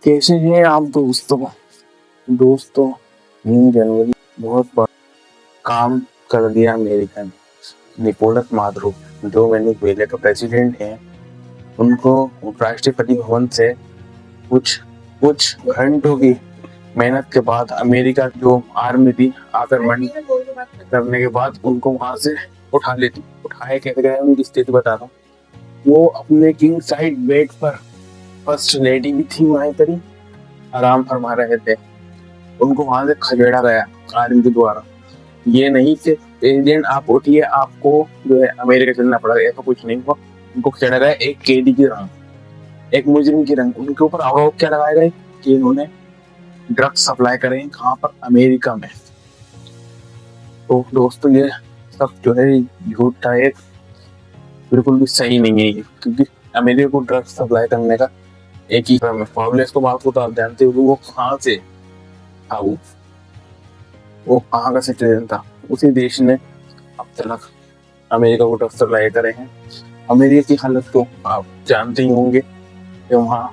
कैसे हैं आप दोस्तों? 3 जनवरी बहुत बड़ा काम कर दिया अमेरिका ने। निकोलस मादुरो जो वेनेजुएला का प्रेसिडेंट है, उनको राष्ट्रपति भवन से कुछ कुछ घंटों की मेहनत के बाद अमेरिका की जो आर्मी थी आक्रमण करने के बाद उनको वहां से उठाए कैसे गए उनकी स्थिति बता रहा हूँ। वो अपने किंग साइड बेड पर, फर्स्ट लेडी भी थी वहीं पर ही आराम फरमा रहे थे। उनको वहां से खदेड़ा गया आर्मी के द्वारा। ये नहीं कि प्रेसिडेंट आप उठिए, आपको जो है अमेरिका चलना पड़ेगा, ऐसा कुछ नहीं हुआ। उनको खदेड़ा गया एक कैदी की रंग, एक मुजरिम की रंग। उनके ऊपर आरोप क्या लगाए गए कि इन्होंने ड्रग्स सप्लाई करे हैं, कहाँ पर, अमेरिका में। तो दोस्तों ये सब जो है झूठ था, एक बिल्कुल भी सही नहीं है ये, क्योंकि अमेरिका को ड्रग्स सप्लाई करने का एक ही क्रम है। पब्लो एस्कोबार को तो आप जानते हो वो कहाँ से था, वो कहाँ का सिटीजन था। उसी देश ने अब तक अमेरिका को ड्रग्स सप्लाई करे हैं। अमेरिका की हालत तो आप जानते ही होंगे कि वहाँ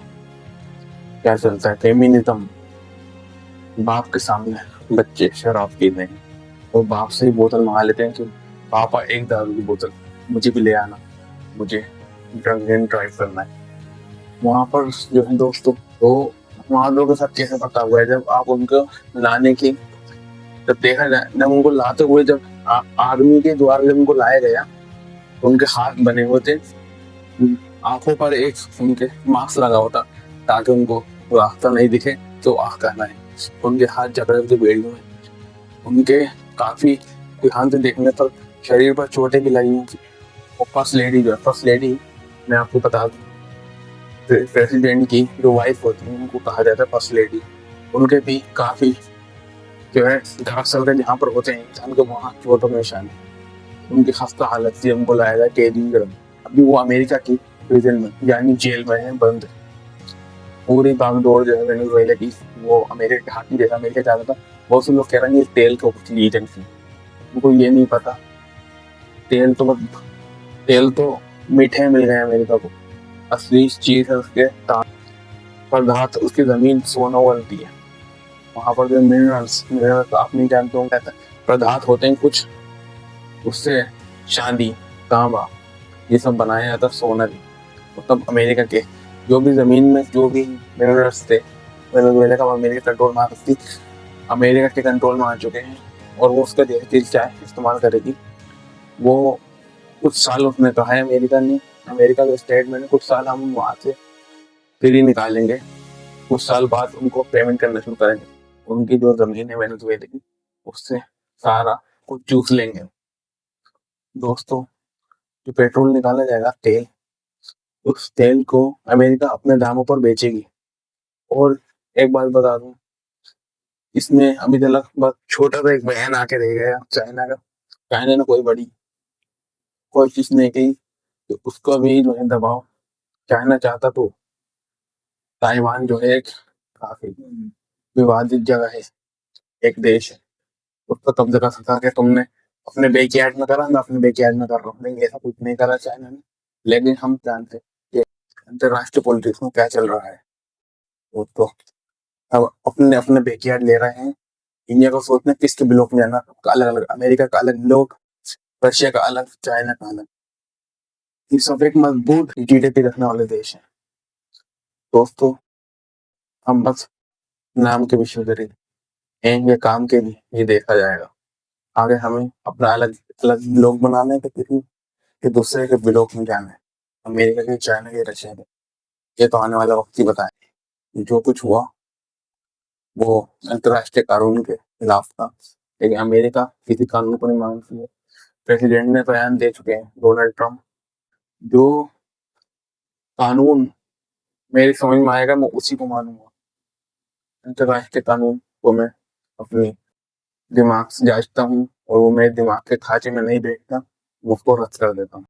क्या चलता है, फेमिनिज्म। बाप के सामने बच्चे शराब पीते हैं और बाप से ही बोतल मंगा लेते हैं कि पापा एक दारू की बोतल मुझे भी ले आना, मुझे ड्रग एंड ड्राइव करना है। वहाँ पर जो है दोस्तों, तो वहाँ लोगों के साथ कैसे पता हुआ है, जब आप उनको लाने की, जब देखा जाए, जब उनको लाते हुए, जब आर्मी के द्वारा जब उनको लाया गया तो उनके हाथ बने हुए थे, आंखों पर एक उनके मास्क लगा होता ताकि उनको रास्ता नहीं दिखे तो आह कहना है। उनके हाथ जकड़े हुए बेड़ियों में, उनके काफी ध्यान से देखने पर शरीर पर चोटें भी लगी थी। और फर्स्ट लेडी मैं आपको बता दूं, प्रेसिडेंट की जो वाइफ होती है उनको कहा जाता है फर्स्ट लेडी। उनके भी काफी जो है दाग सर्कल जहाँ पर होते हैं इंसान के, वहाँ चोटों में निशान। उनकी खस्ता हालत थी, उनको लाया गया कैदी की। अभी वो अमेरिका की प्रिजन में यानी जेल में है बंद। पूरी भागदौड़ जो है वेनेजुएला की, वो अमेरिका के हाथी जैसा अमेरिका जा रहा था। बहुत से लोग कह रहे हैं ये तेल के ऊपर चली एजेंसी, उनको ये नहीं पता तेल तो मीठे मिल गए अमेरिका को। असली चीज है उसके पदार्थ, उसकी जमीन सोना बनती है। वहां पर जो मिनरल्स आप नहीं जानते होंगे, पदार्थ होते हैं कुछ, उससे चांदी, तांबा, ये सब बनाया जाता सोना भी। तब अमेरिका के जो भी जमीन में जो भी मिनरल्स थे, वेनेजुएला का अमेरिका कंट्रोल में आ सकती, अमेरिका के कंट्रोल में आ चुके हैं और वो उसका दिल चाहे इस्तेमाल करेगी। वो कुछ साल उसने कहा है अमेरिका के स्टेटमेंट में, कुछ साल हम वहां से फ्री निकालेंगे, कुछ साल बाद उनको पेमेंट करना शुरू करेंगे, उनकी जो जमीन है वेनेजुएला की उससे सारा कुछ चूस लेंगे। दोस्तों जो पेट्रोल निकाला जाएगा, तेल, उस तेल को अमेरिका अपने दामों पर बेचेगी। और एक बात बता दूं, इसमें अभी तक बस छोटा सा एक बयान आके रह गया चाइना ने कोई बड़ी कोशिश नहीं की, तो उसका भी जो है दबाव चाइना चाहता। तो ताइवान जो है एक काफी विवादित जगह है, एक देश है, उसका कब्जा कर सकता है। तुमने अपने बैकयार्ड में करा, मैं अपने बैकयार्ड में कर रहा हूँ, लेकिन ऐसा कुछ नहीं करा चाइना ने। लेकिन हम जानते हैं कि अंतरराष्ट्रीय पॉलिटिक्स में क्या चल रहा है। वो तो अब अपने अपने बैकयार्ड ले रहे हैं। इंडिया को सोचना किसके ब्लॉक में जाना, अलग अलग, अमेरिका का अलग ब्लॉक, रशिया का अलग, चाइना का अलग। ये सब एक मजबूत जीडीपी रखने वाले देश है। दोस्तों हम बस नाम के विश्व ये काम के लिए ये देखा जाएगा। आगे हमें अपना अलग अलग ब्लॉक बनाने के, किसी के दूसरे के ब्लॉक में जाना है, अमेरिका के, चाइना के, रशिया के। ये तो आने वाला वक्त ही बताए। जो कुछ हुआ वो अंतरराष्ट्रीय कानून के खिलाफ था, लेकिन अमेरिका किसी कानून को नहीं मानती है। प्रेसिडेंट ने बयान दे चुके हैं, डोनाल्ड ट्रम्प, जो कानून मेरी समझ में आएगा मैं उसी को मानूंगा। अंतरराष्ट्रीय कानून को मैं अपने दिमाग से जांचता हूँ और वो मेरे दिमाग के खांचे में नहीं बैठता, मैं उसको रद्द कर देता हूँ।